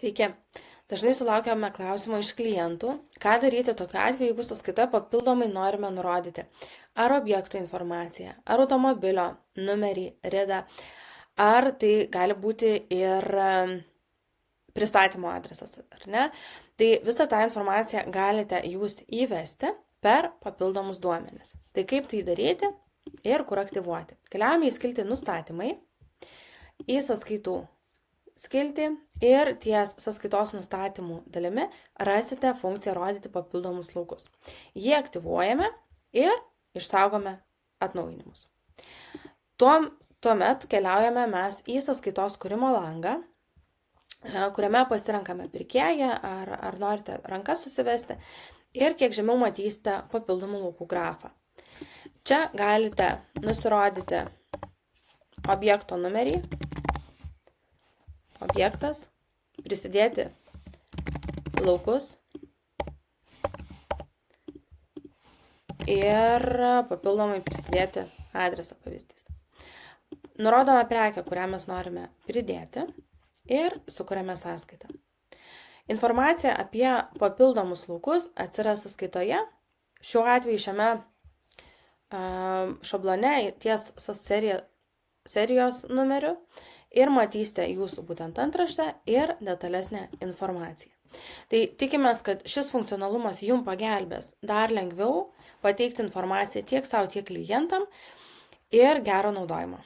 Sveiki. Dažnai sulaukiame klausimų iš klientų, ką daryti tokiu atveju, jeigu sąskaitoje papildomai norime nurodyti ar objektų informaciją, ar automobilio numerį, ridą, ar tai gali būti ir pristatymo adresas, ar ne? Tai visą tą informaciją galite jūs įvesti per papildomus duomenis. Tai kaip tai daryti ir kur aktyvuoti? Keliaujame į skiltį nustatymai, į sąskaitų skiltį ir ties sąskaitos nustatymų dalimi rasite funkciją rodyti papildomus laukus. Jį aktyvuojame ir išsaugome atnaujinimus. Tuomet keliaujame mes į sąskaitos kūrimo langą, kuriame pasirenkame pirkėją ar norite rankas susivesti ir kiek žemiau matysite papildomų laukų grafą. Čia galite nusirodyti objekto numerį, objektas, prisidėti laukus ir papildomai prisidėti adresą pavyzdys. Nurodome prekę, kurią mes norime pridėti ir sukuriame sąskaitą. Informacija apie papildomus laukus atsiras sąskaitoje. Šiuo atveju šiame šablone ties serijos numeriu ir matysite jūsų būtent antraštę ir detalesnę informaciją. Tai tikimės, kad šis funkcionalumas jums pagelbės dar lengviau pateikti informaciją tiek savo, tiek klientam ir gero naudojimo.